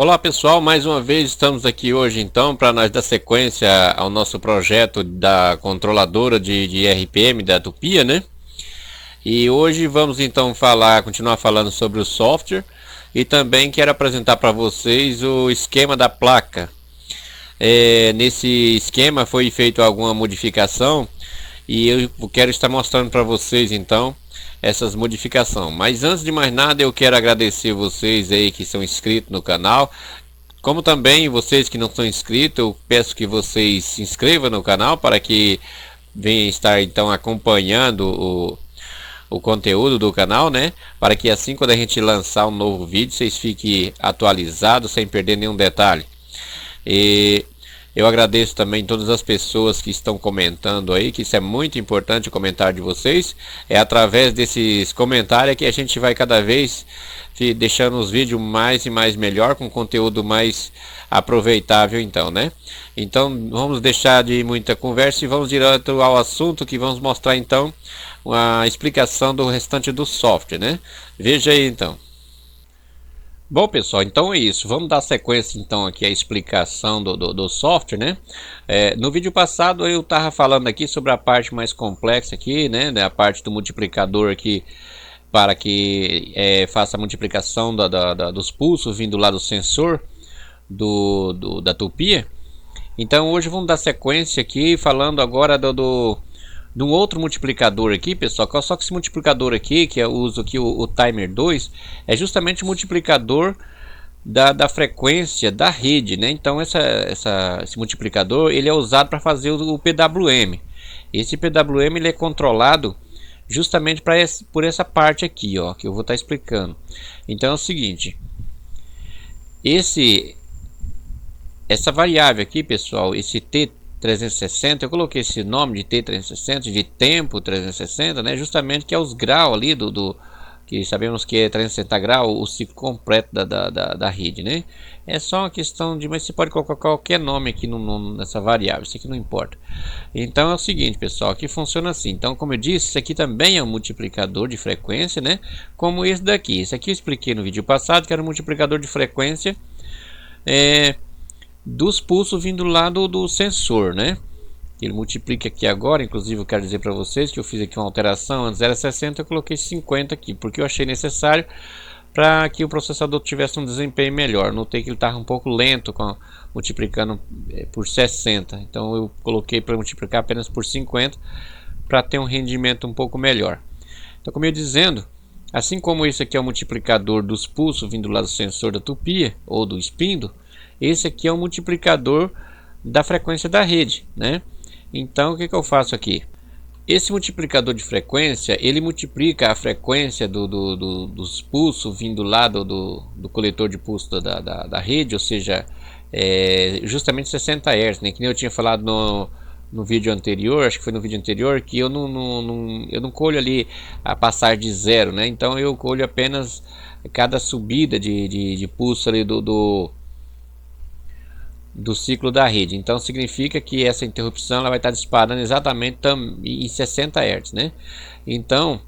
Olá pessoal, mais uma vez estamos aqui hoje então para nós dar sequência ao nosso projeto da controladora de RPM da Tupia, né? E hoje vamos então continuar falando sobre o software e também quero apresentar para vocês o esquema da placa. Nesse esquema foi feita alguma modificação e eu quero estar mostrando para vocês então essas modificações. Mas antes de mais nada eu quero agradecer vocês aí que são inscritos no canal, como também vocês que não são inscritos. Eu peço que vocês se inscrevam no canal para que venham estar então acompanhando o conteúdo do canal, né? Para que assim quando a gente lançar um novo vídeo vocês fiquem atualizados sem perder nenhum detalhe. E eu agradeço também todas as pessoas que estão comentando aí, que isso é muito importante, o comentário de vocês. É através desses comentários que a gente vai cada vez deixando os vídeos mais e mais melhor, com conteúdo mais aproveitável então, né? Então vamos deixar de muita conversa e vamos direto ao assunto, que vamos mostrar então a explicação do restante do software, né? Veja aí então. Bom pessoal, então é isso, vamos dar sequência então aqui à explicação do software, né? No vídeo passado eu estava falando aqui sobre a parte mais complexa aqui, né? A parte do multiplicador aqui, para que faça a multiplicação dos pulsos vindo lá do sensor da Tupia. Então hoje vamos dar sequência aqui falando agora de um outro multiplicador aqui, pessoal. Só que esse multiplicador aqui, que eu uso aqui o Timer 2, é justamente o multiplicador da frequência da rede, né? Então esse multiplicador ele é usado para fazer o PWM. Esse PWM ele é controlado justamente por essa parte aqui, ó, que eu vou estar explicando. Então é o seguinte, essa variável aqui, pessoal, esse T360, eu coloquei esse nome de T360, de tempo 360, né? Justamente que é os graus ali que sabemos que é 360 graus, o ciclo completo da rede, né? É só uma questão de, mas você pode colocar qualquer nome aqui nessa variável, isso aqui não importa. Então é o seguinte, pessoal, aqui funciona assim. Então, como eu disse, isso aqui também é um multiplicador de frequência, né? Como esse daqui. Esse aqui eu expliquei no vídeo passado, que era um multiplicador de frequência dos pulsos vindo lá do sensor, né? Ele multiplica aqui agora, inclusive eu quero dizer para vocês que eu fiz aqui uma alteração, antes era 60, eu coloquei 50 aqui, porque eu achei necessário para que o processador tivesse um desempenho melhor. Notei que ele estava um pouco lento multiplicando por 60, então eu coloquei para multiplicar apenas por 50 para ter um rendimento um pouco melhor. Então, como eu ia dizendo, assim como esse aqui é o multiplicador dos pulsos vindo lá do sensor da Tupia ou do Spindo, esse aqui é o multiplicador da frequência da rede, né? Então o que eu faço aqui? Esse multiplicador de frequência, ele multiplica a frequência dos pulsos vindo lá do coletor de pulso da rede, ou seja, justamente 60 Hz, né? Que nem eu tinha falado no vídeo anterior, acho que foi no vídeo anterior, que eu não colho ali a passar de zero, né? Então eu colho apenas cada subida de pulso ali do ciclo da rede. Então significa que essa interrupção ela vai estar disparando exatamente em 60 Hz, né? Então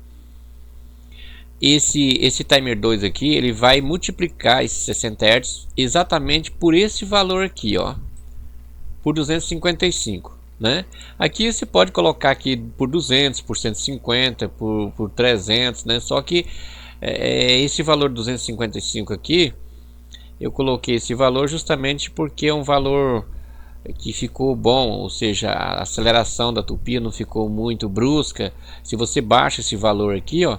esse timer 2 aqui, ele vai multiplicar esses 60 Hz exatamente por esse valor aqui, ó, por 255, né? Aqui você pode colocar aqui por 200, por 150, por 300, né? Só que esse valor 255 aqui, eu coloquei esse valor justamente porque é um valor que ficou bom, ou seja, a aceleração da Tupia não ficou muito brusca. Se você baixa esse valor aqui, ó,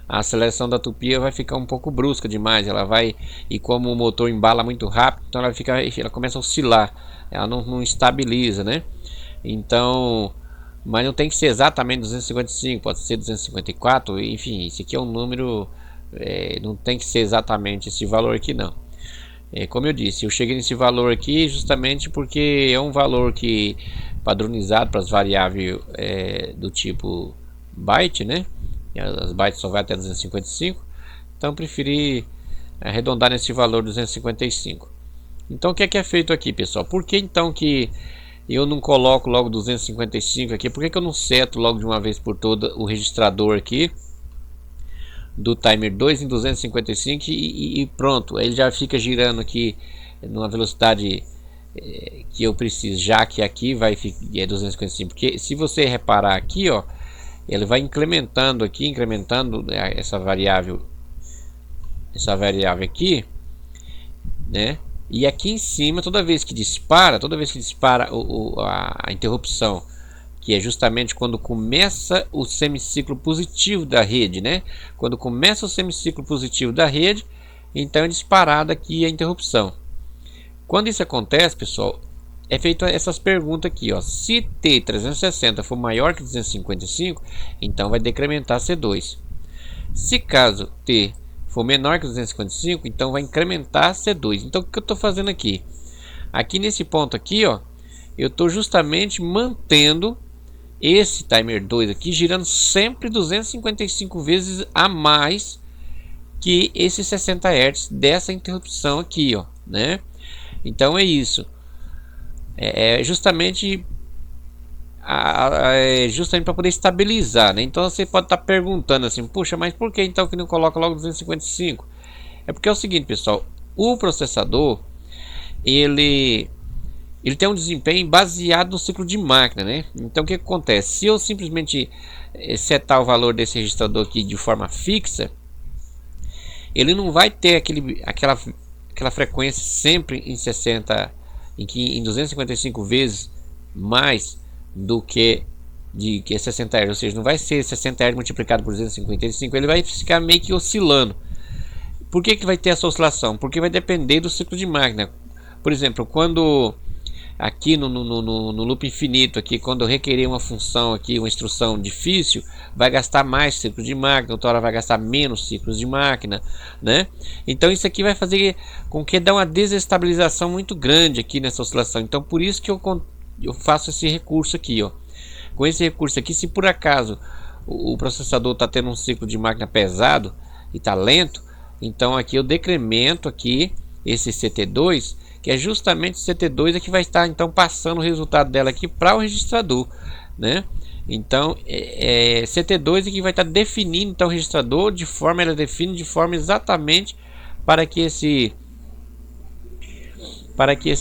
a aceleração da Tupia vai ficar um pouco brusca demais. Ela vai, e como o motor embala muito rápido, então ela começa a oscilar, ela não estabiliza, né? Então, mas não tem que ser exatamente 255, pode ser 254, enfim, esse aqui é um número, não tem que ser exatamente esse valor aqui não. Como eu disse, eu cheguei nesse valor aqui justamente porque é um valor que padronizado para as variáveis do tipo byte, né? As bytes só vai até 255, então preferi arredondar nesse valor 255. Então o que é feito aqui, pessoal? Por que então que eu não coloco logo 255 aqui? Por que eu não seto logo de uma vez por toda o registrador aqui do timer 2 em 255 e pronto, ele já fica girando aqui numa velocidade que eu preciso, já que aqui vai é 255, porque se você reparar aqui, ó, ele vai incrementando aqui, incrementando essa variável aqui, né? E aqui em cima, toda vez que dispara a interrupção, que é justamente quando começa o semiciclo positivo da rede, né? Quando começa o semiciclo positivo da rede, então é disparada aqui a interrupção. Quando isso acontece, pessoal, é feito essas perguntas aqui, ó. Se T360 for maior que 255, então vai decrementar C2. Se caso T for menor que 255, então vai incrementar C2. Então o que eu estou fazendo aqui? Aqui nesse ponto aqui, ó, eu estou justamente mantendo esse timer 2 aqui girando sempre 255 vezes a mais que esses 60 Hz dessa interrupção aqui, ó, né? Então é isso. É justamente para poder estabilizar, né? Então você pode estar perguntando assim, puxa, mas por que então que não coloca logo 255? É porque é o seguinte, pessoal, o processador ele tem um desempenho baseado no ciclo de máquina, né? Então o que acontece? Se eu simplesmente setar o valor desse registrador aqui de forma fixa, ele não vai ter aquela frequência sempre em 60, em 255 vezes mais do que 60 Hz, ou seja, não vai ser 60 Hz multiplicado por 255, ele vai ficar meio que oscilando. Por que vai ter essa oscilação? Porque vai depender do ciclo de máquina. Por exemplo, quando aqui no loop infinito, aqui, quando eu requerer uma função aqui, uma instrução difícil, vai gastar mais ciclos de máquina, outra hora vai gastar menos ciclos de máquina, né? Então isso aqui vai fazer com que dê uma desestabilização muito grande aqui nessa oscilação. Então por isso que eu faço esse recurso aqui, ó. Com esse recurso aqui, se por acaso o processador está tendo um ciclo de máquina pesado e está lento, então aqui eu decremento aqui esse CT2, que é justamente o CT2 que vai estar então passando o resultado dela aqui para o registrador, né? Então CT2 que vai estar definindo então o registrador ela define de forma exatamente para que esse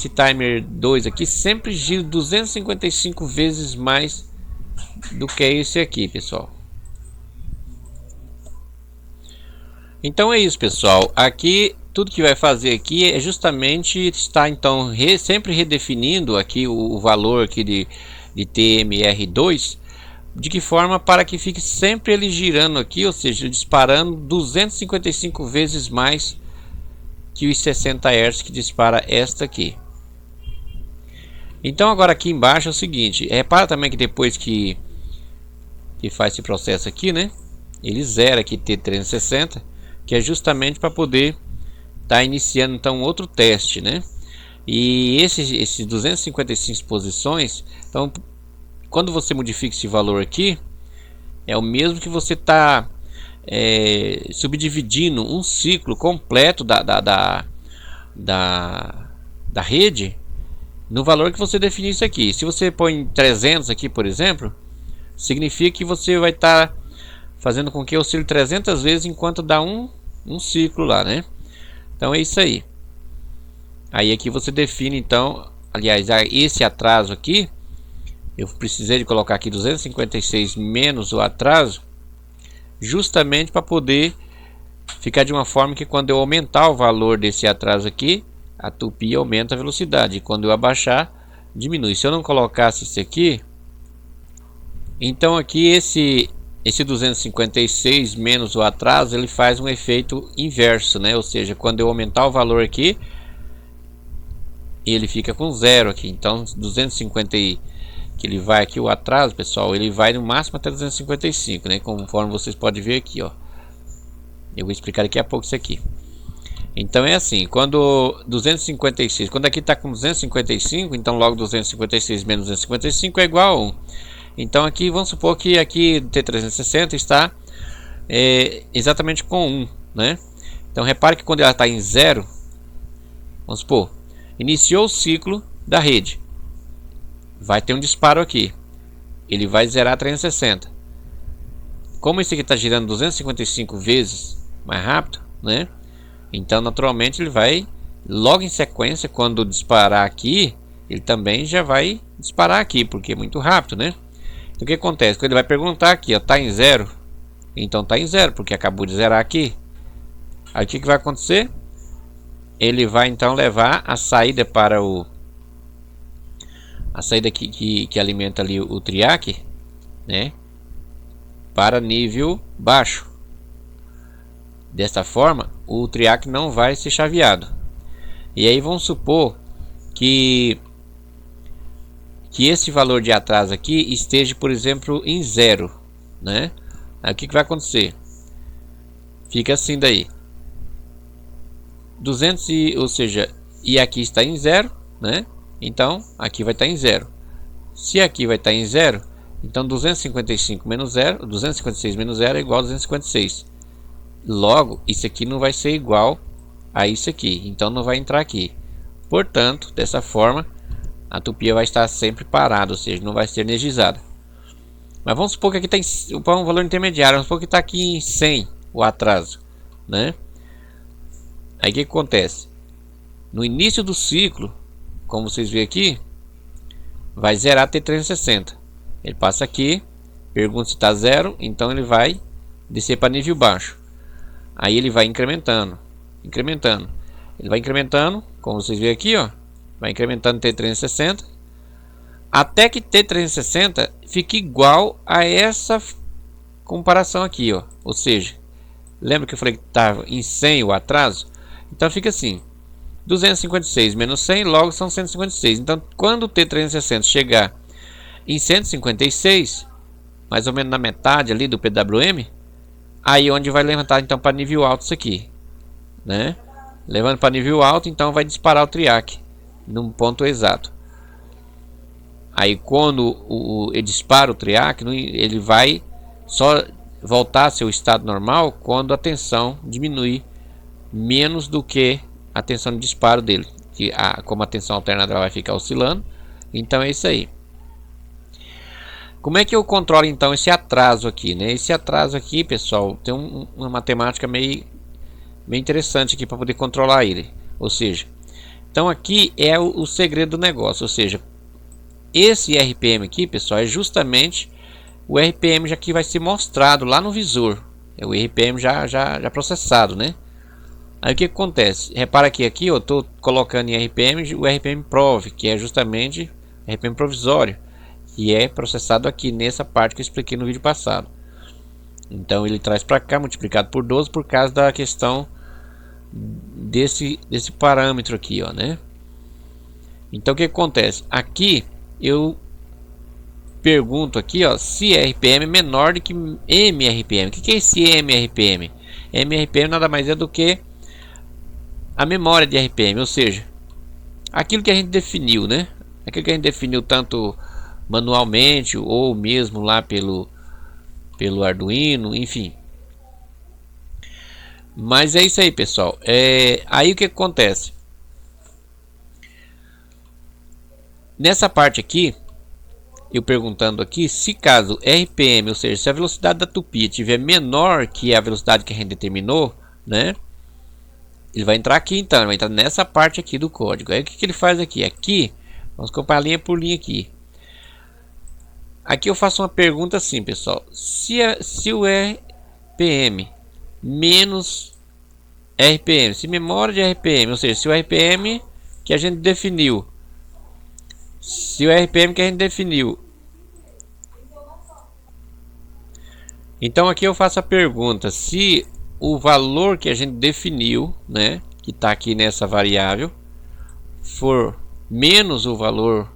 timer 2 aqui sempre gire 255 vezes mais do que esse aqui, pessoal. Então é isso, pessoal. Aqui tudo que vai fazer aqui é justamente estar então sempre redefinindo aqui o valor aqui de TMR2, de que forma para que fique sempre ele girando aqui, ou seja, disparando 255 vezes mais que os 60 Hz que dispara esta aqui. Então agora aqui embaixo é o seguinte, repara também que depois que faz esse processo aqui, né, ele zera aqui T360, que é justamente para poder estar iniciando então outro teste, né? E esses 255 posições, então quando você modifica esse valor aqui, é o mesmo que você está subdividindo um ciclo completo da rede no valor que você definiu isso aqui. Se você põe 300 aqui, por exemplo, significa que você vai estar fazendo com que oscile 300 vezes enquanto dá um ciclo lá, né? Então é isso aí. Aí aqui você define então, aliás, esse atraso aqui, eu precisei de colocar aqui 256 menos o atraso, justamente para poder ficar de uma forma que quando eu aumentar o valor desse atraso aqui, a tupi aumenta a velocidade, e quando eu abaixar, diminui. Se eu não colocasse isso aqui, então aqui esse 256 menos o atraso, ele faz um efeito inverso, né? Ou seja, quando eu aumentar o valor aqui, ele fica com zero aqui. Então 250 que ele vai aqui, o atraso, pessoal, ele vai no máximo até 255, né? Conforme vocês podem ver aqui, ó. Eu vou explicar daqui a pouco isso aqui. Então é assim, quando 256, quando aqui está com 255, então logo 256 menos 255 é igual a 1. Então aqui vamos supor que aqui o T360 está exatamente com 1, né? Então repare que quando ela está em 0, vamos supor, iniciou o ciclo da rede, vai ter um disparo aqui, ele vai zerar 360. como esse aqui está girando 255 vezes mais rápido, né? Então naturalmente ele vai logo em sequência, quando disparar aqui, ele também já vai disparar aqui, porque é muito rápido, né? Então o que acontece? Quando ele vai perguntar aqui, ó, tá em zero? Então tá em zero, porque acabou de zerar aqui. Aí o que vai acontecer? Ele vai então levar a saída para a saída que alimenta ali o TRIAC, né, para nível baixo. Desta forma, o TRIAC não vai ser chaveado. E aí vamos supor que esse valor de atraso aqui esteja, por exemplo, em zero, né? Aí o que vai acontecer? Fica assim daí. 200 ou seja, e aqui está em zero, né? Então aqui vai estar em zero. Se aqui vai estar em zero, então 255 menos 0, 256 menos 0 é igual a 256. Logo, isso aqui não vai ser igual a isso aqui, então não vai entrar aqui. Portanto, dessa forma, a tupia vai estar sempre parada, ou seja, não vai ser energizada. Mas vamos supor que aqui está um valor intermediário, vamos supor que está aqui em 100 o atraso, né? Aí o que acontece? No início do ciclo, como vocês veem aqui, vai zerar T360. Ele passa aqui, pergunta se está zero, então ele vai descer para nível baixo. Aí ele vai incrementando, incrementando. Ele vai incrementando, como vocês veem aqui, ó, vai incrementando T360, até que T360 fique igual a essa comparação aqui, ó. Ou seja, lembra que eu falei que estava em 100 o atraso? Então fica assim, 256 menos 100, logo são 156. Então quando o T360 chegar em 156, mais ou menos na metade ali do PWM, aí onde vai levantar então para nível alto isso aqui, né? Levando para nível alto, então vai disparar o TRIAC num ponto exato. Aí quando ele dispara o TRIAC, ele vai só voltar a seu estado normal quando a tensão diminuir menos do que a tensão de disparo dele, que como a tensão alternada vai ficar oscilando. Então é isso aí. Como é que eu controlo então esse atraso aqui, né? Esse atraso aqui, pessoal, tem uma matemática meio interessante aqui para poder controlar ele. Ou seja, então aqui é o segredo do negócio. Ou seja, esse RPM aqui, pessoal, é justamente o RPM já que vai ser mostrado lá no visor. É o RPM já processado, né? Aí o que acontece? Repara que aqui eu estou colocando em RPM o RPM Prov, que é justamente RPM provisório, que é processado aqui nessa parte que eu expliquei no vídeo passado. Então ele traz para cá multiplicado por 12 por causa da questão desse parâmetro aqui, ó, né? Então o que acontece? Aqui eu pergunto aqui, ó, se RPM é menor do que MRPM. O que é esse MRPM? MRPM nada mais é do que a memória de RPM, ou seja, aquilo que a gente definiu, né? Aquilo que a gente definiu tanto manualmente ou mesmo lá pelo Arduino, enfim. Mas é isso aí, pessoal. Aí o que acontece? Nessa parte aqui, eu perguntando aqui, se caso RPM, ou seja, se a velocidade da tupia tiver menor que a velocidade que a gente determinou, né? Ele vai entrar aqui, então, ele vai entrar nessa parte aqui do código. Aí o que ele faz aqui? Aqui, vamos comparar linha por linha aqui. Aqui eu faço uma pergunta assim, pessoal. Se o RPM menos RPM, se memória de RPM, ou seja, se o RPM que a gente definiu, então aqui eu faço a pergunta, se o valor que a gente definiu, né, que está aqui nessa variável, for menos o valor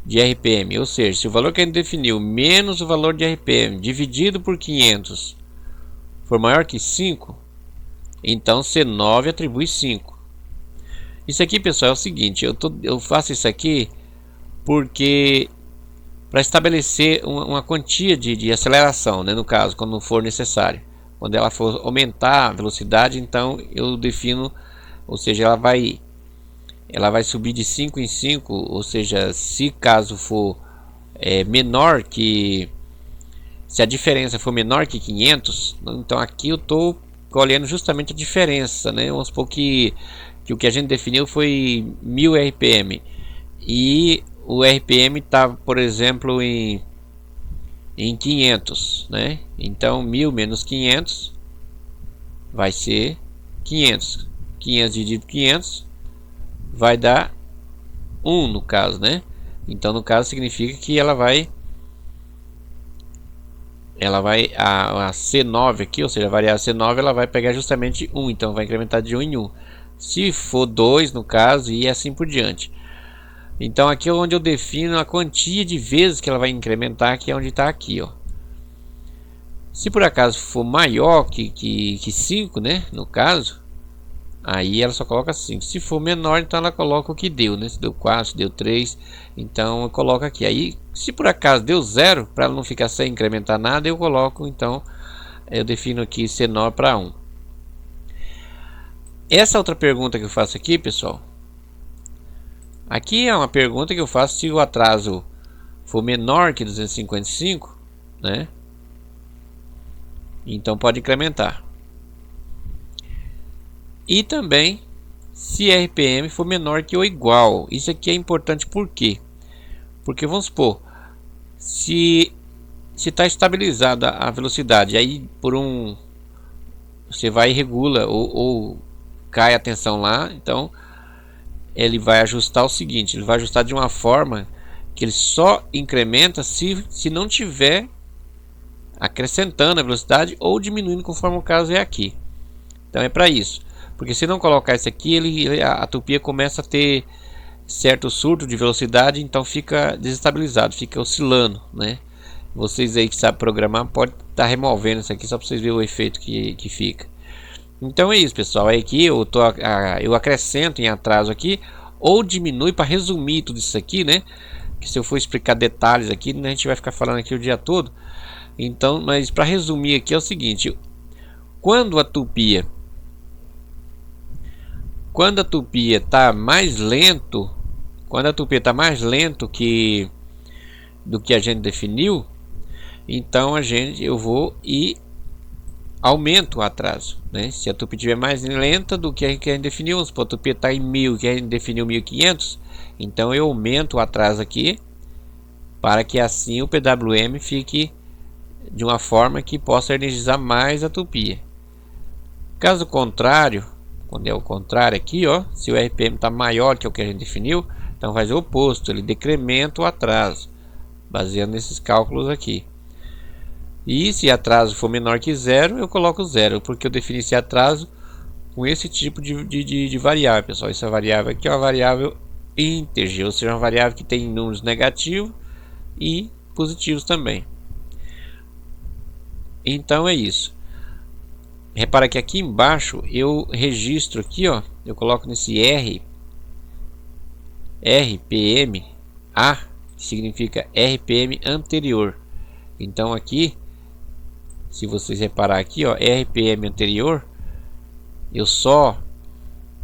de RPM, ou seja, se o valor que a gente definiu menos o valor de RPM dividido por 500 for maior que 5, então C9 atribui 5. Isso aqui, pessoal, é o seguinte, eu faço isso aqui porque para estabelecer uma quantia de aceleração, né, no caso, quando for necessário. Quando ela for aumentar a velocidade, então eu defino, ou seja, ela vai subir de 5 em 5, ou seja, se caso for menor que Se a diferença for menor que 500, então aqui eu estou colhendo justamente a diferença, né? Vamos supor que o que a gente definiu foi 1000 RPM e o RPM está, por exemplo, em 500, né? Então 1000 menos 500 vai ser 500. 500 dividido por 500 vai dar 1 no caso, né? Então no caso significa que ela vai a C9 aqui, ou seja, a variável C9 ela vai pegar justamente 1, então vai incrementar de 1 em 1. Se for 2 no caso, e assim por diante. Então aqui é onde eu defino a quantia de vezes que ela vai incrementar, que é onde está aqui, ó. Se por acaso for maior que 5, né, no caso, aí ela só coloca 5. Se for menor, então ela coloca o que deu, né? Se deu 4, se deu 3, então eu coloco aqui. Aí, se por acaso deu 0, para ela não ficar sem incrementar nada, eu coloco, então, eu defino aqui C9 para 1. Essa outra pergunta que eu faço aqui, pessoal, aqui é uma pergunta que eu faço se o atraso for menor que 255, né? Então pode incrementar. E também se RPM for menor que ou igual. Isso aqui é importante por quê? Porque vamos supor, se está estabilizada a velocidade, aí por você vai e regula ou cai a tensão lá, então ele vai ajustar o seguinte, ele vai ajustar de uma forma que ele só incrementa se não tiver acrescentando a velocidade ou diminuindo, conforme o caso é aqui. Então é para isso, porque se não colocar isso aqui, a tupia começa a ter certo surto de velocidade, então fica desestabilizado, fica oscilando, né? Vocês aí que sabem programar pode estar removendo isso aqui só para vocês verem o efeito que fica. Então é isso, pessoal. Aí aqui eu acrescento em atraso aqui ou diminui, para resumir tudo isso aqui, né? Que se eu for explicar detalhes aqui, a gente vai ficar falando aqui o dia todo. Então, mas para resumir aqui é o seguinte: quando a tupia está mais lento, do que a gente definiu, então eu vou e aumento o atraso, né? Se a tupia estiver mais lenta do que a gente definiu, vamos supor, a tupia está em 1000, que a gente definiu 1500, então eu aumento o atraso aqui, para que assim o PWM fique de uma forma que possa energizar mais a tupia. Caso contrário, quando é o contrário aqui, ó, se o RPM está maior que o que a gente definiu, então faz o oposto, ele decrementa o atraso, baseando nesses cálculos aqui. E se atraso for menor que 0, eu coloco 0, porque eu defini esse atraso com esse tipo de variável, pessoal. Essa variável aqui é uma variável integer, ou seja, uma variável que tem números negativos e positivos também. Então é isso. Repara que aqui embaixo eu registro aqui, ó, eu coloco nesse RPM A, que significa RPM anterior. Então aqui, se vocês reparar aqui, ó, RPM anterior, eu só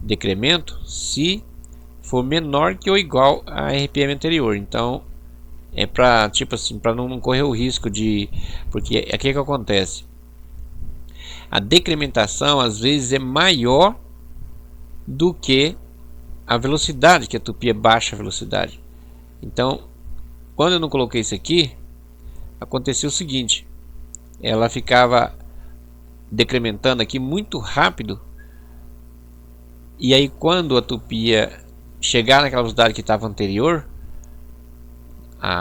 decremento se for menor que ou igual a RPM anterior. Então é para, tipo assim, para não correr o risco de, porque aqui é que acontece, a decrementação às vezes é maior do que a velocidade, que a tupia baixa a velocidade. Então quando eu não coloquei isso aqui, aconteceu o seguinte: ela ficava decrementando aqui muito rápido, e aí quando a tupia chegar naquela velocidade que estava anterior,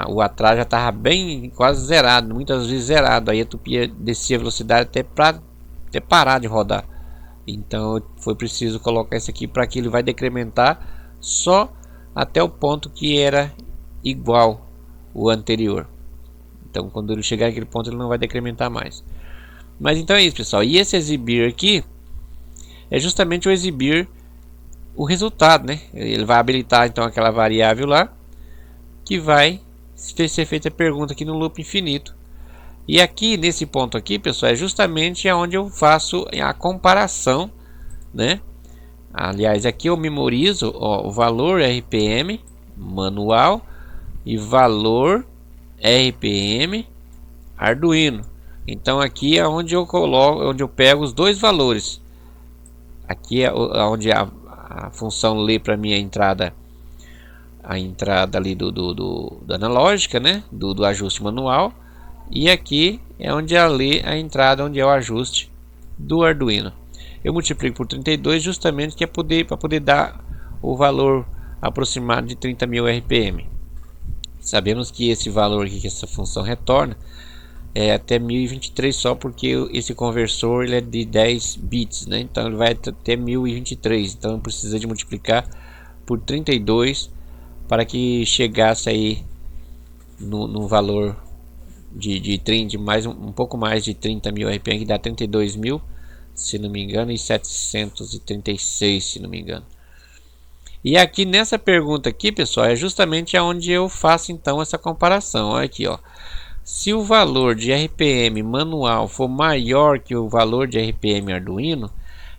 o atraso já estava bem quase zerado, muitas vezes zerado. Aí a tupia descia a velocidade até parar de rodar. Então foi preciso colocar isso aqui, para que ele vai decrementar só até o ponto que era igual o anterior. Então quando ele chegar naquele ponto, ele não vai decrementar mais. Mas então é isso, pessoal. E esse exibir aqui é justamente o exibir o resultado, né? Ele vai habilitar então aquela variável lá, que vai ser feita a pergunta aqui no loop infinito. E aqui nesse ponto aqui, pessoal, é justamente onde eu faço a comparação, né? Aliás, aqui eu memorizo, ó, o valor RPM manual e valor RPM Arduino. Então aqui é onde eu coloco, onde eu pego os dois valores. Aqui é onde a função lê para mim a entrada ali da analógica, né? Do ajuste manual. E aqui é onde ela lê a entrada, onde é o ajuste do Arduino. Eu multiplico por 32 justamente que é para poder dar o valor aproximado de 30.000 RPM. Sabemos que esse valor aqui que essa função retorna é até 1023 só, porque esse conversor ele é de 10 bits, né? Então ele vai até 1023. Então precisa de multiplicar por 32 para que chegasse aí no valor de 30, um pouco mais de 30.000 RPM, que dá 32.000, se não me engano, e 736, se não me engano. E aqui nessa pergunta aqui, pessoal, é justamente onde eu faço então essa comparação. Olha aqui, ó. Se o valor de RPM manual for maior que o valor de RPM Arduino,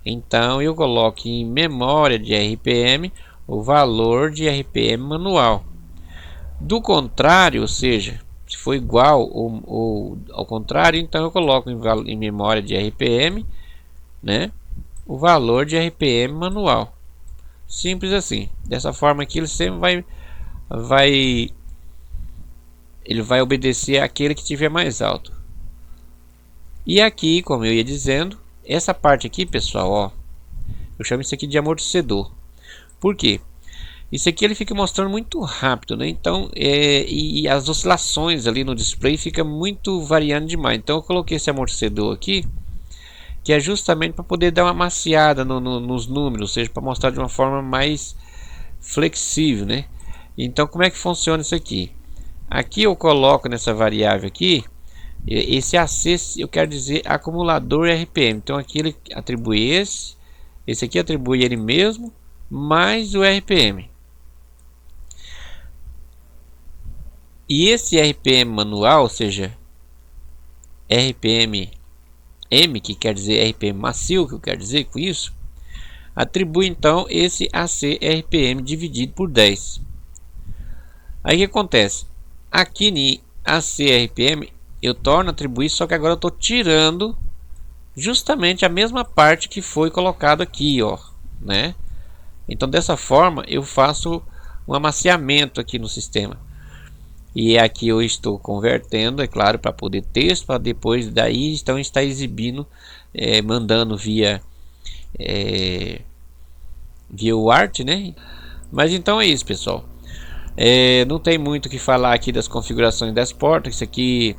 então eu coloco em memória de RPM o valor de RPM manual. Do contrário, ou seja, se for igual ou ao contrário, então eu coloco em memória de RPM, né, o valor de RPM manual. Simples assim. Dessa forma aqui ele sempre ele vai obedecer àquele que tiver mais alto. E aqui, como eu ia dizendo, essa parte aqui, pessoal, ó, eu chamo isso aqui de amortecedor. Por quê? Isso aqui ele fica mostrando muito rápido, né? Então, e as oscilações ali no display fica muito variando demais. Então eu coloquei esse amortecedor aqui, que é justamente para poder dar uma maciada nos números, ou seja, para mostrar de uma forma mais flexível, né? Então como é que funciona isso aqui? Aqui eu coloco nessa variável aqui, esse AC eu quero dizer acumulador RPM. Então aqui ele atribui esse aqui atribui ele mesmo, mais o RPM. E esse RPM manual, ou seja, RPM M, que quer dizer RPM macio, que eu quero dizer com isso, atribui então esse AC RPM dividido por 10. Aí o que acontece? Aqui em AC RPM eu torno a atribuir, só que agora eu estou tirando justamente a mesma parte que foi colocado aqui, ó, né? Então dessa forma eu faço um amaciamento aqui no sistema. E aqui eu estou convertendo, é claro, para poder texto, para depois daí então está exibindo, mandando via o ART, né? Mas então é isso, pessoal. Não tem muito o que falar aqui das configurações das portas. Isso aqui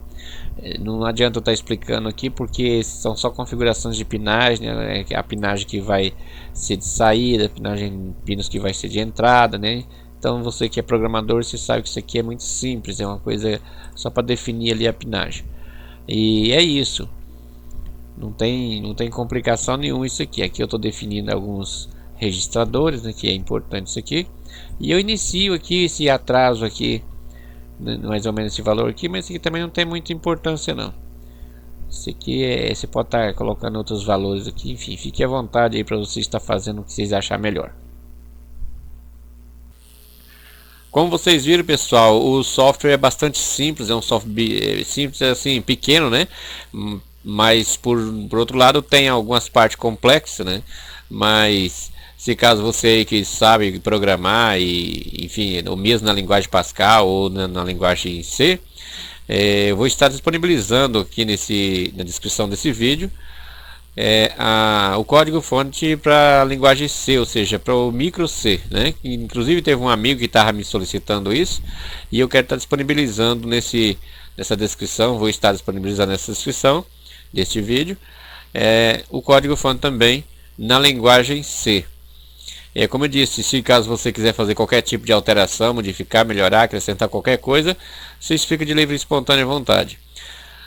não adianta eu estar explicando aqui, porque são só configurações de pinagem, né? A pinagem que vai ser de saída, a pinagem pinos que vai ser de entrada, né? Então você que é programador, você sabe que isso aqui é muito simples, é uma coisa só para definir ali a pinagem. E é isso. Não tem complicação nenhuma isso aqui. Aqui eu estou definindo alguns registradores, né, que é importante isso aqui. E eu inicio aqui esse atraso aqui, né, mais ou menos esse valor aqui, mas isso aqui também não tem muita importância não. Isso aqui você pode estar colocando outros valores aqui, enfim, fique à vontade aí para você estar fazendo o que vocês acharem melhor. Como vocês viram, pessoal, o software é bastante simples, é um software simples, assim, pequeno, né? Mas por outro lado tem algumas partes complexas, né? Mas se caso você que sabe programar e enfim, ou mesmo na linguagem Pascal ou na linguagem C, eu vou estar disponibilizando aqui na descrição desse vídeo o código-fonte para a linguagem C, ou seja, para o micro C, né? Inclusive teve um amigo que estava me solicitando isso e eu quero estar disponibilizando nessa descrição, vou estar disponibilizando nessa descrição deste vídeo o código-fonte também na linguagem C. Como eu disse, se caso você quiser fazer qualquer tipo de alteração, modificar, melhorar, acrescentar qualquer coisa, vocês ficam de livre e espontânea vontade.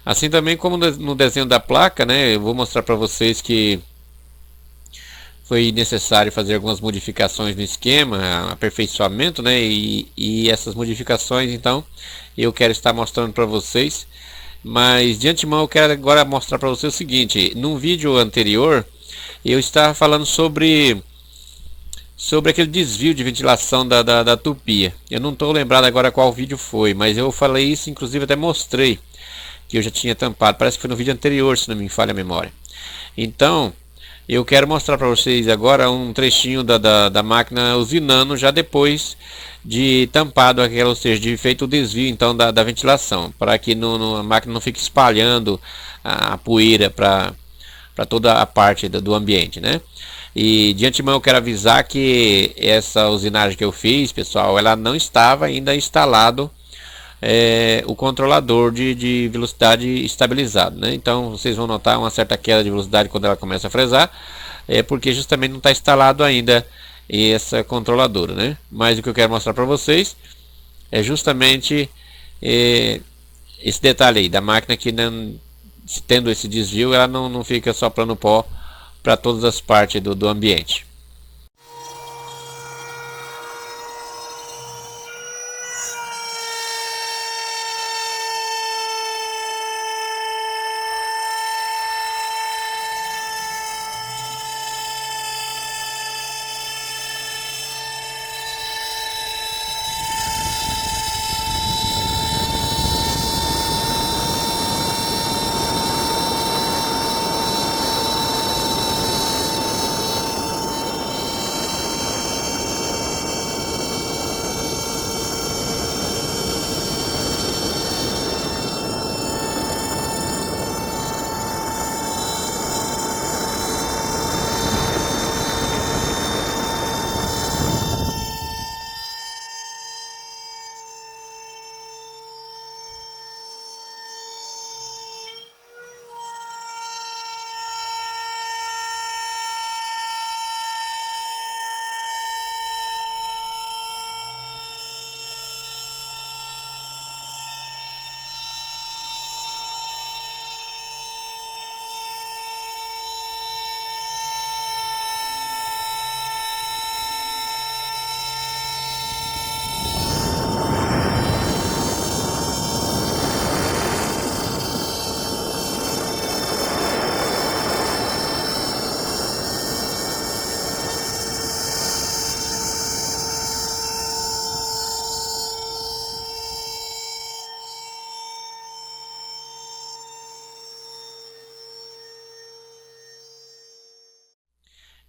Assim também como no desenho da placa, né, eu vou mostrar para vocês que foi necessário fazer algumas modificações no esquema, aperfeiçoamento, né, e essas modificações então eu quero estar mostrando para vocês. Mas de antemão eu quero agora mostrar para vocês o seguinte: num vídeo anterior eu estava falando sobre aquele desvio de ventilação da tupia. Eu não estou lembrado agora qual vídeo foi, mas eu falei isso, inclusive até mostrei que eu já tinha tampado. Parece que foi no vídeo anterior, se não me falha a memória. Então, eu quero mostrar para vocês agora um trechinho da máquina usinando já depois de tampado aquela, ou seja, de feito o desvio então da ventilação, para que a máquina não fique espalhando a poeira para toda a parte do ambiente, né? E de antemão eu quero avisar que essa usinagem que eu fiz, pessoal, ela não estava ainda instalado o controlador de velocidade estabilizado, né? Então vocês vão notar uma certa queda de velocidade quando ela começa a fresar, porque justamente não está instalado ainda essa controladora, né? Mas o que eu quero mostrar para vocês é justamente esse detalhe aí da máquina, que não, tendo esse desvio, ela não fica soprando pó para todas as partes do ambiente.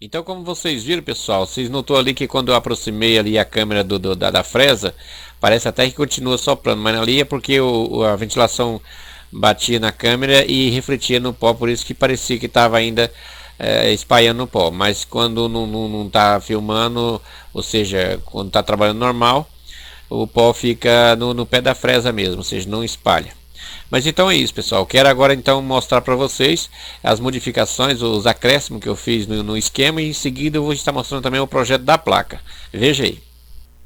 Então, como vocês viram, pessoal, vocês notou ali que quando eu aproximei ali a câmera da fresa, parece até que continua soprando, mas ali é porque a ventilação batia na câmera e refletia no pó, por isso que parecia que estava ainda espalhando no pó. Mas quando não está filmando, ou seja, quando está trabalhando normal, o pó fica no pé da fresa mesmo, ou seja, não espalha. Mas então é isso, pessoal. Quero agora então mostrar para vocês as modificações, os acréscimos que eu fiz no esquema, e em seguida eu vou estar mostrando também o projeto da placa. Veja aí.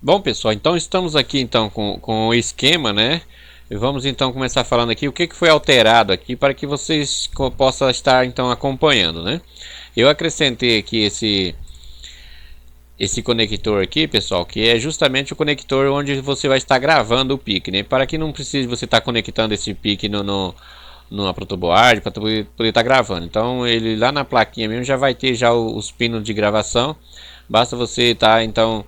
Bom, pessoal, então estamos aqui então com o esquema, né? E vamos então começar falando aqui o que foi alterado aqui para que vocês possam estar então acompanhando, né? Eu acrescentei aqui esse conector aqui, pessoal, que é justamente o conector onde você vai estar gravando o PIC, né? Para que não precise você estar conectando esse PIC numa protoboard para poder estar gravando. Então ele lá na plaquinha mesmo já vai ter já os pinos de gravação. Basta você estar então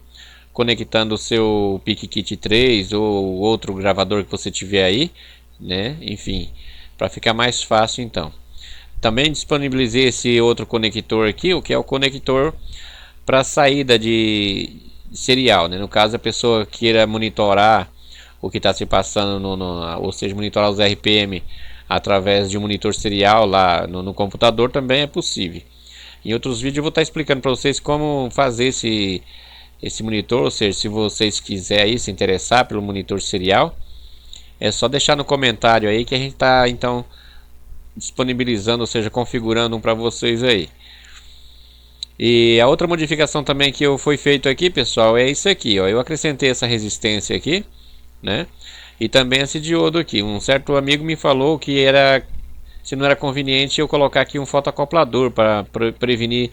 conectando o seu PIC Kit 3 ou outro gravador que você tiver aí, né? Enfim, para ficar mais fácil então. Também disponibilizei esse outro conector aqui, o que é o conector para saída de serial, né? No caso, a pessoa queira monitorar o que está se passando, ou seja, monitorar os RPM através de um monitor serial lá no computador, também é possível. Em outros vídeos eu vou estar explicando para vocês como fazer esse monitor, ou seja, se vocês quiserem aí se interessar pelo monitor serial, é só deixar no comentário aí que a gente está então disponibilizando, ou seja, configurando um para vocês aí. E a outra modificação também que foi feito aqui, pessoal, é isso aqui, ó. Eu acrescentei essa resistência aqui, né? E também esse diodo aqui. Um certo amigo me falou que se não era conveniente eu colocar aqui um fotoacoplador para prevenir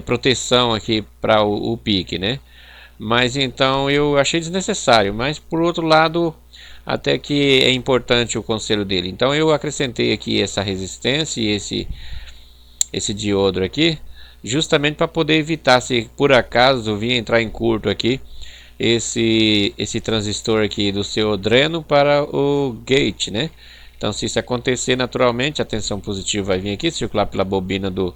proteção aqui para o PIC, né? Mas então eu achei desnecessário. Mas por outro lado, até que é importante o conselho dele. Então eu acrescentei aqui essa resistência e esse diodo aqui, justamente para poder evitar, se por acaso vir entrar em curto aqui, esse transistor aqui do seu dreno para o gate, né? Então, se isso acontecer, naturalmente a tensão positiva vai vir aqui, circular pela bobina do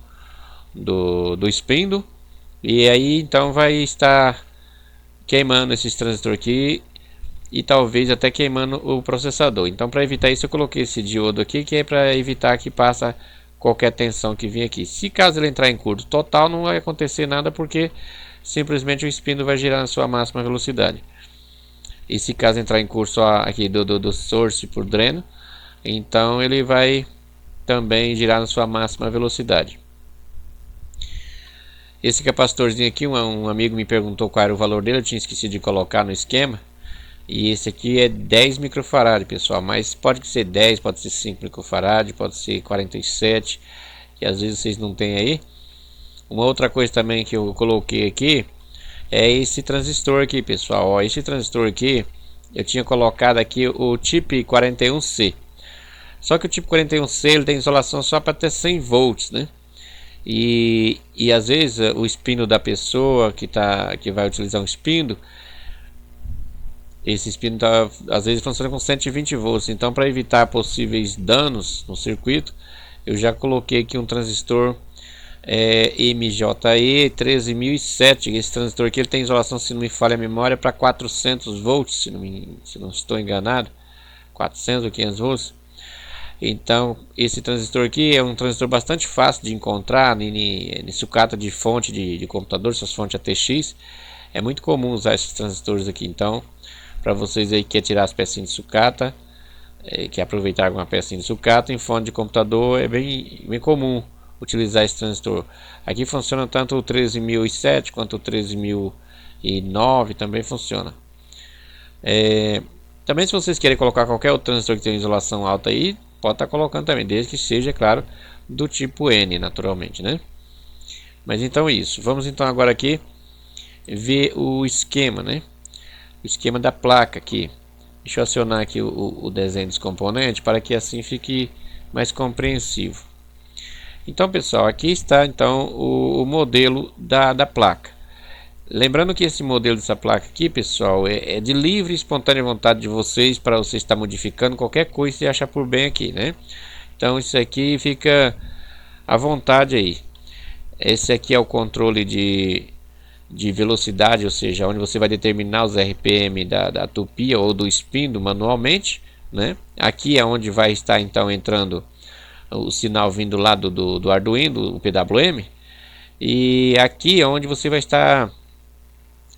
spindle, e aí então vai estar queimando esses transistores aqui e talvez até queimando o processador. Então, para evitar isso, eu coloquei esse diodo aqui, que é para evitar que passe qualquer tensão que vem aqui. Se caso ele entrar em curto total, não vai acontecer nada, porque simplesmente o spindle vai girar na sua máxima velocidade. E se caso entrar em curso aqui do source por dreno, então ele vai também girar na sua máxima velocidade. Esse capacitorzinho aqui, um amigo me perguntou qual era o valor dele, eu tinha esquecido de colocar no esquema. E esse aqui é 10 microfarad, pessoal, mas pode ser 10, pode ser 5 microfarad, pode ser 47, que às vezes vocês não tem aí. Uma outra coisa também que eu coloquei aqui é esse transistor aqui, pessoal. Ó, esse transistor aqui, eu tinha colocado aqui o chip 41C. Só que o tipo 41C ele tem isolação só para ter 100 volts, né? E às vezes o spindle da pessoa que vai utilizar um spindle, esse spindle às vezes funciona com 120 volts. Então, para evitar possíveis danos no circuito, eu já coloquei aqui um transistor MJE 13007. Esse transistor aqui ele tem isolação, se não me falha a memória, para 400 volts, se não estou enganado, 400 ou 500 volts. Então, esse transistor aqui é um transistor bastante fácil de encontrar em sucata de fonte de computador, essas fontes ATX. É muito comum usar esses transistores aqui. Então, para vocês aí que quer tirar as pecinhas de sucata, que aproveitar alguma pecinha de sucata em fonte de computador, é bem comum utilizar esse transistor. Aqui funciona tanto o 13007 quanto o 13009, também funciona. Também, se vocês querem colocar qualquer outro transistor que tenha isolação alta aí, pode estar colocando também, desde que seja, claro, do tipo N, naturalmente, né? Mas então isso. Vamos então agora aqui ver o esquema, né? O esquema da placa aqui. Deixa eu acionar aqui o desenho dos componentes para que assim fique mais compreensivo. Então, pessoal, aqui está então o modelo da placa. Lembrando que esse modelo dessa placa aqui, pessoal, é de livre e espontânea vontade de vocês, para você estar modificando qualquer coisa que você achar por bem aqui, né? Então isso aqui fica à vontade aí. Esse aqui é o controle de velocidade, ou seja, onde você vai determinar os RPM da tupia ou do spindle manualmente, né? Aqui é onde vai estar então entrando o sinal vindo lá do Arduino, do PWM. E aqui é onde você vai estar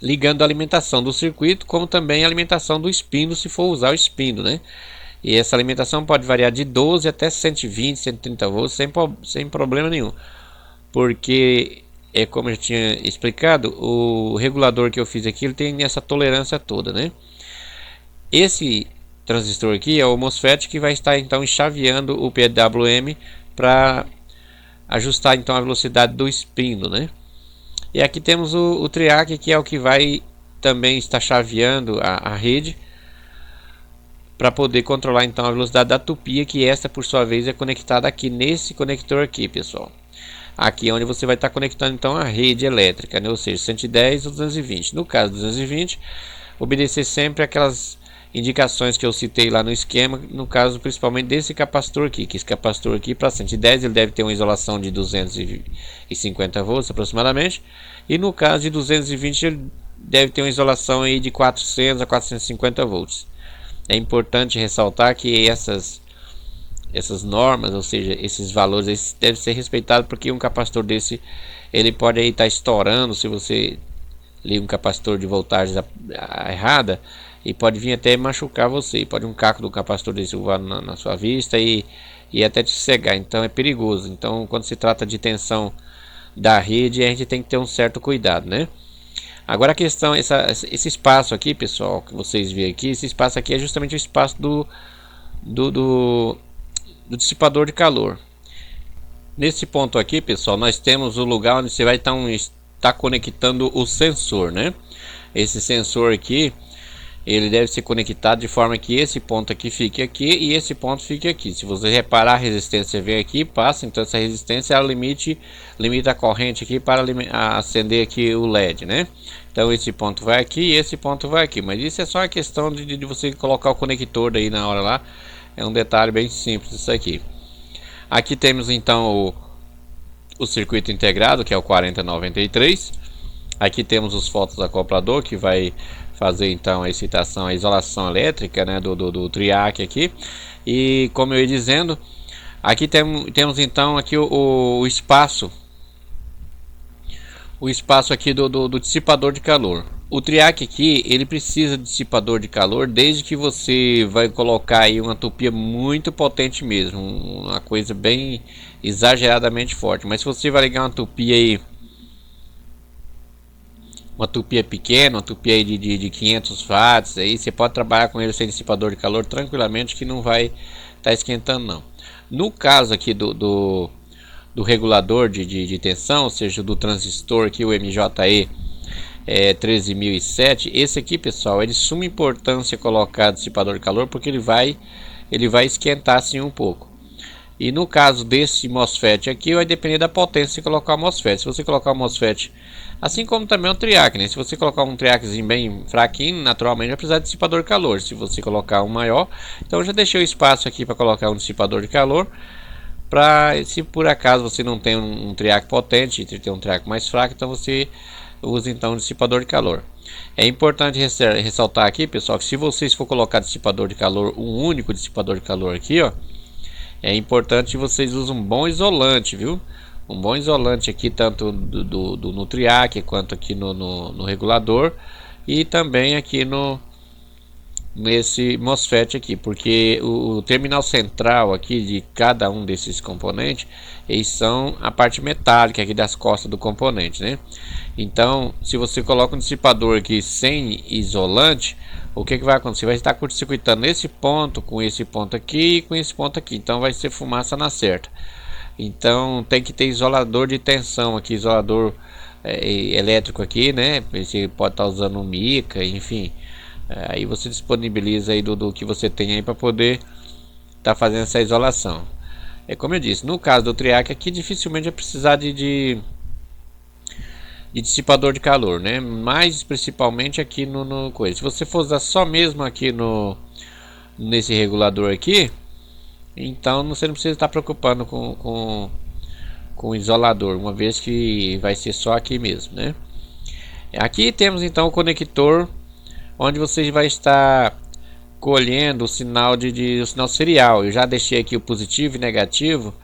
ligando a alimentação do circuito, como também a alimentação do spindle, se for usar o spindle, né? E essa alimentação pode variar de 12 até 120, 130 volts, sem problema nenhum. Porque, como eu já tinha explicado, o regulador que eu fiz aqui, ele tem essa tolerância toda, né? Esse transistor aqui é o MOSFET que vai estar então chaveando o PWM para ajustar então a velocidade do spindle, né? E aqui temos o triac, que é o que vai também estar chaveando a rede para poder controlar então a velocidade da tupia, que esta por sua vez é conectada aqui nesse conector aqui, pessoal. Aqui é onde você vai estar conectando então a rede elétrica, né? Ou seja, 110 ou 220. No caso 220, obedecer sempre aquelas indicações que eu citei lá no esquema, no caso principalmente desse capacitor aqui, que esse capacitor aqui para 110 ele deve ter uma isolação de 250 volts aproximadamente, e no caso de 220 ele deve ter uma isolação aí de 400 a 450 volts. É importante ressaltar que essas normas, ou seja, esses valores devem ser respeitados, porque um capacitor desse ele pode aí estar estourando se você liga um capacitor de voltagem errada, e pode vir até machucar você. Pode um caco do capacitor desse voar na sua vista e até te cegar. Então é perigoso. Então, quando se trata de tensão da rede, a gente tem que ter um certo cuidado, né? Agora a questão, esse espaço aqui, pessoal, que vocês veem aqui, esse espaço aqui é justamente o espaço do dissipador de calor. Nesse ponto aqui, pessoal, nós temos o lugar onde você vai estar conectando o sensor, né? Esse sensor aqui, ele deve ser conectado de forma que esse ponto aqui fique aqui e esse ponto fique aqui. Se você reparar, a resistência vem aqui, passa, então essa resistência ela limita a corrente aqui para acender aqui o LED, né? Então esse ponto vai aqui e esse ponto vai aqui, mas isso é só a questão de você colocar o conector daí na hora lá, É um detalhe bem simples isso aqui. Aqui temos então o circuito integrado, que é o 4093. Aqui temos os fotoacoplador, que vai fazer então a excitação, a isolação elétrica, né, do triac aqui. E como eu ia dizendo, aqui temos então aqui o espaço aqui do dissipador de calor. O triac aqui, ele precisa de dissipador de calor desde que você vai colocar aí uma tupia muito potente mesmo, uma coisa bem exageradamente forte. Mas se você vai ligar uma tupia aí, uma tupia pequena, uma tupia aí de 500 watts, aí você pode trabalhar com ele sem dissipador de calor tranquilamente, que não vai estar esquentando não. No caso aqui do regulador de tensão, ou seja, do transistor aqui, o MJE 13007, esse aqui, pessoal, é de suma importância colocar dissipador de calor, porque ele vai esquentar assim um pouco. E no caso desse MOSFET aqui, vai depender da potência de colocar o MOSFET. Se você colocar o MOSFET, assim como também o triac, né? Se você colocar um triaczinho bem fraquinho, naturalmente vai precisar de dissipador de calor. Se você colocar um maior, então eu já deixei o espaço aqui para colocar um dissipador de calor. Se por acaso você não tem um triac potente, tem um triac mais fraco, então você usa então um dissipador de calor. É importante ressaltar aqui, pessoal, que se vocês for colocar dissipador de calor, um único dissipador de calor aqui, ó, é importante que vocês usem um bom isolante, viu? Um bom isolante aqui, tanto no triac quanto aqui no regulador, e também aqui nesse MOSFET aqui, porque o terminal central aqui de cada um desses componentes, eles são a parte metálica aqui das costas do componente, né? Então, se você coloca um dissipador aqui sem isolante, o que vai acontecer? Vai estar curto-circuitando esse ponto com esse ponto aqui e com esse ponto aqui, então vai ser fumaça na certa. Então tem que ter isolador de tensão aqui, isolador elétrico aqui, né? Você pode estar usando um mica, enfim. Aí você disponibiliza aí do que você tem aí para poder estar fazendo essa isolação. É como eu disse, no caso do triac aqui, dificilmente vai precisar de dissipador de calor, né? Mas principalmente aqui no coisa. Se você for usar só mesmo aqui nesse regulador aqui, então você não precisa estar preocupando com o isolador, uma vez que vai ser só aqui mesmo, né? Aqui temos então o conector, onde você vai estar colhendo o sinal o sinal serial. Eu já deixei aqui o positivo e negativo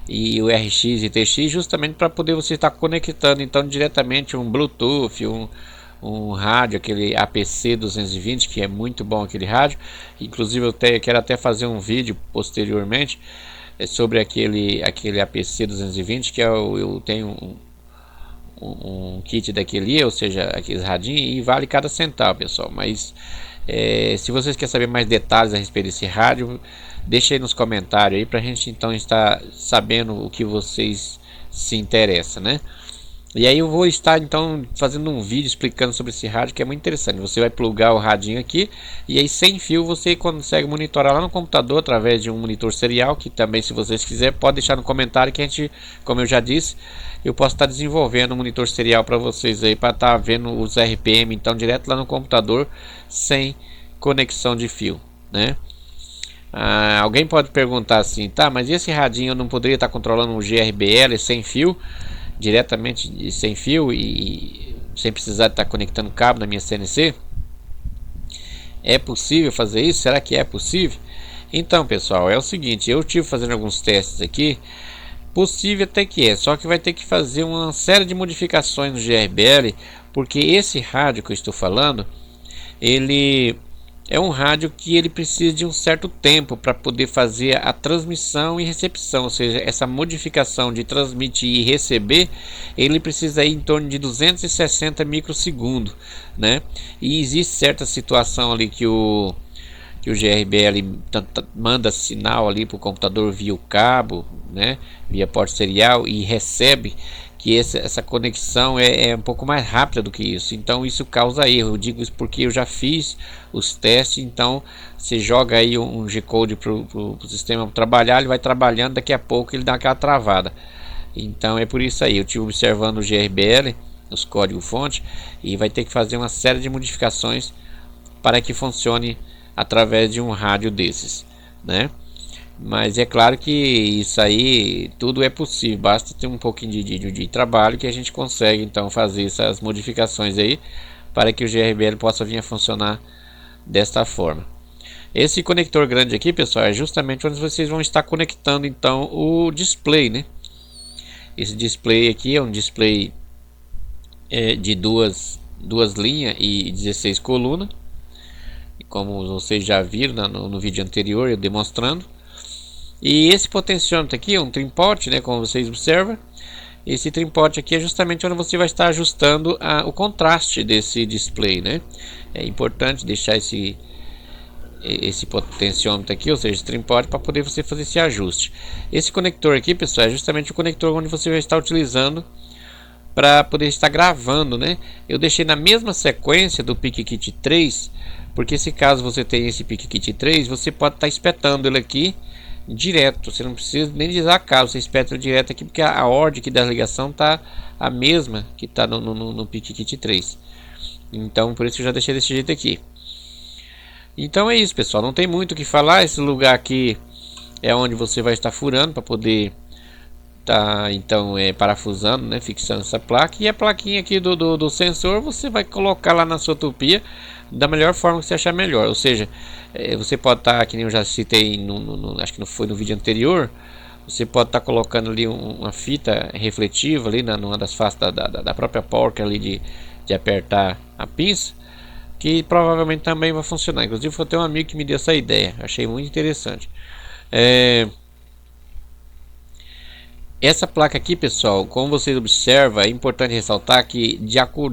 e o RX e TX, justamente para poder você estar conectando então diretamente um Bluetooth, um rádio, aquele APC 220, que é muito bom aquele rádio. Inclusive eu quero até fazer um vídeo posteriormente sobre aquele APC 220, que eu tenho um kit daquele, ou seja, aqueles radinhos, e vale cada centavo, pessoal. Mas se vocês querem saber mais detalhes a respeito desse rádio, deixa aí nos comentários aí pra gente então estar sabendo o que vocês se interessam, né? E aí eu vou estar então fazendo um vídeo explicando sobre esse rádio, que é muito interessante. Você vai plugar o radinho aqui e aí sem fio você consegue monitorar lá no computador através de um monitor serial, que também, se vocês quiserem, pode deixar no comentário que a gente, como eu já disse, eu posso estar desenvolvendo um monitor serial para vocês aí, para estar vendo os RPM então direto lá no computador sem conexão de fio, né? Alguém pode perguntar assim, tá, mas esse radinho eu não poderia estar controlando um GRBL sem fio, diretamente sem fio e sem precisar estar conectando cabo na minha CNC? É possível fazer isso? Será que é possível? Então, pessoal, é o seguinte, eu tive fazendo alguns testes aqui. Possível até que é, só que vai ter que fazer uma série de modificações no GRBL, porque esse rádio que eu estou falando, ele é um rádio que ele precisa de um certo tempo para poder fazer a transmissão e recepção, ou seja, essa modificação de transmitir e receber, ele precisa ir em torno de 260 microsegundos, né? E existe certa situação ali que o GRBL manda sinal ali para o computador via o cabo, né, via porta serial, e recebe que essa conexão é um pouco mais rápida do que isso. Então isso causa erro. Eu digo isso porque eu já fiz os testes. Então você joga aí um G-Code para o sistema trabalhar, ele vai trabalhando, daqui a pouco ele dá aquela travada. Então é por isso aí, eu estive observando o GRBL, os códigos fonte, e vai ter que fazer uma série de modificações para que funcione através de um rádio desses. né? Mas é claro que isso aí tudo é possível, basta ter um pouquinho de trabalho que a gente consegue então fazer essas modificações aí para que o GRBL possa vir a funcionar desta forma. Esse conector grande aqui, pessoal, é justamente onde vocês vão estar conectando então o display, né? Esse display aqui é um display de duas linhas e 16 colunas, como vocês já viram no vídeo anterior eu demonstrando. E esse potenciômetro aqui é um trim-pot, né, como vocês observam. Esse trim-pot aqui é justamente onde você vai estar ajustando o contraste desse display, né? É importante deixar esse potenciômetro aqui, ou seja, esse trim-pot, para poder você fazer esse ajuste. Esse conector aqui, pessoal, é justamente o conector onde você vai estar utilizando para poder estar gravando, né? Eu deixei na mesma sequência do PicKit 3, porque se caso você tenha esse PicKit 3, você pode estar espetando ele aqui direto, você não precisa nem usar cabo, você espeta direto aqui, porque a ordem aqui da ligação tá a mesma que tá no PicKit 3. Então por isso que eu já deixei desse jeito aqui. Então é isso, pessoal, não tem muito o que falar. Esse lugar aqui é onde você vai estar furando para poder tá então parafusando, né, fixando essa placa. E a plaquinha aqui do sensor você vai colocar lá na sua tupia da melhor forma que você achar melhor. Ou seja, você pode estar, que nem eu já citei acho que não foi no vídeo anterior, você pode estar colocando ali uma fita refletiva ali numa das faces da própria porca ali de apertar a pinça, que provavelmente também vai funcionar. Inclusive foi até um amigo que me deu essa ideia, achei muito interessante. Essa placa aqui, pessoal, como vocês observam, é importante ressaltar que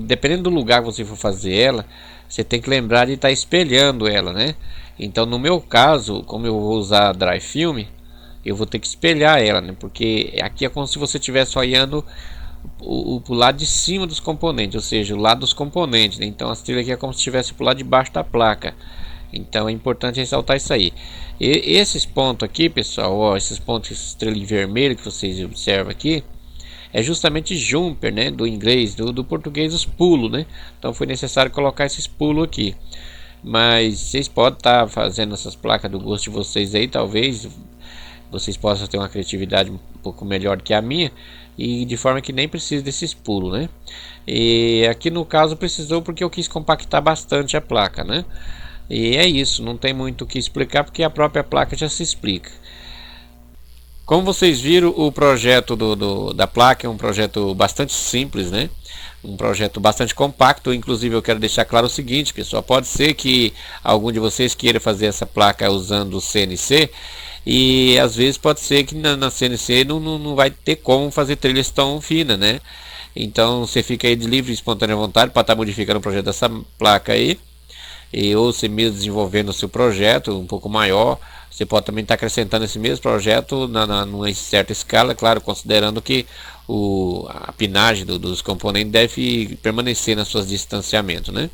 dependendo do lugar que você for fazer ela, você tem que lembrar de estar espelhando ela, né? Então no meu caso, como eu vou usar dry film, eu vou ter que espelhar ela, né? Porque aqui é como se você estivesse olhando o lado de cima dos componentes, ou seja, o lado dos componentes, né? Então a trilha aqui é como se estivesse pro lado de baixo da placa. Então é importante ressaltar isso aí. E esses pontos aqui, pessoal, ó, esses pontos, esse estrelinho vermelho que vocês observam aqui, é justamente jumper, né, do inglês, do português os pulos, né? Então foi necessário colocar esses pulos aqui. Mas vocês podem estar fazendo essas placas do gosto de vocês aí, talvez vocês possam ter uma criatividade um pouco melhor que a minha, e de forma que nem precisa desses pulos, né? E aqui no caso precisou porque eu quis compactar bastante a placa, né? E é isso, não tem muito o que explicar porque a própria placa já se explica. Como vocês viram, o projeto da placa é um projeto bastante simples, né? Um projeto bastante compacto. Inclusive eu quero deixar claro o seguinte, pessoal, pode ser que algum de vocês queira fazer essa placa usando o CNC, e às vezes pode ser que na CNC não vai ter como fazer trilhas tão finas, né? Então você fica aí de livre e espontânea vontade para estar modificando o projeto dessa placa aí, ou você mesmo desenvolvendo o seu projeto um pouco maior. Você pode também estar acrescentando esse mesmo projeto numa certa escala, claro, considerando que a pinagem dos componentes deve permanecer nas suas distanciamentos, né?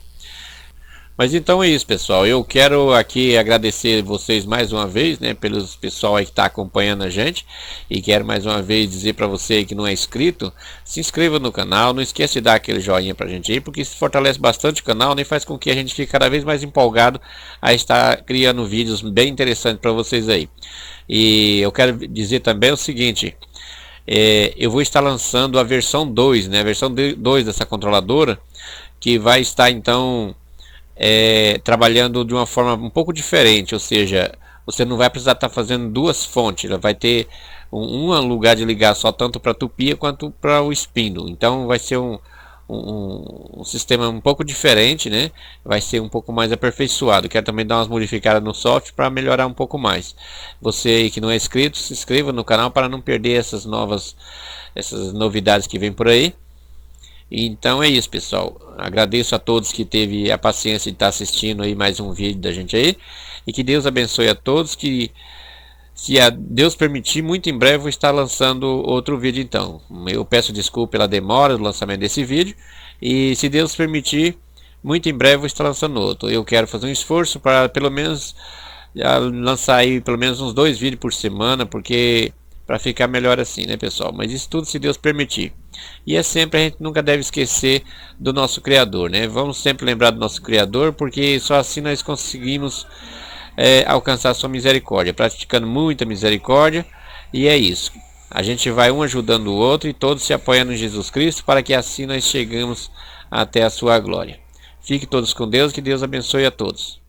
Mas então é isso, pessoal. Eu quero aqui agradecer vocês mais uma vez, né, pelo pessoal aí que está acompanhando a gente, e quero mais uma vez dizer para você aí que não é inscrito, se inscreva no canal, não esqueça de dar aquele joinha pra gente aí, porque isso fortalece bastante o canal, né, faz com que a gente fique cada vez mais empolgado a estar criando vídeos bem interessantes para vocês aí. E eu quero dizer também o seguinte, eu vou estar lançando a versão 2, né, a versão 2 dessa controladora, que vai estar então trabalhando de uma forma um pouco diferente, ou seja, você não vai precisar estar fazendo duas fontes, ela vai ter um lugar de ligar só tanto para a tupia quanto para o spindle. Então vai ser um sistema um pouco diferente, né? Vai ser um pouco mais aperfeiçoado. Quero também dar umas modificadas no software para melhorar um pouco mais. Você aí que não é inscrito, se inscreva no canal para não perder essas novidades que vem por aí. Então é isso, pessoal, agradeço a todos que teve a paciência de estar assistindo aí mais um vídeo da gente aí, e que Deus abençoe a todos, que se Deus permitir, muito em breve vou estar lançando outro vídeo. Então eu peço desculpa pela demora do lançamento desse vídeo, e se Deus permitir, muito em breve vou estar lançando outro. Eu quero fazer um esforço para pelo menos lançar aí pelo menos uns 2 vídeos por semana, porque para ficar melhor assim, né, pessoal? Mas isso tudo se Deus permitir. E é sempre, a gente nunca deve esquecer do nosso Criador, né? Vamos sempre lembrar do nosso Criador, porque só assim nós conseguimos alcançar a sua misericórdia, praticando muita misericórdia. E é isso. A gente vai um ajudando o outro e todos se apoiando em Jesus Cristo, para que assim nós chegamos até a sua glória. Fiquem todos com Deus, que Deus abençoe a todos.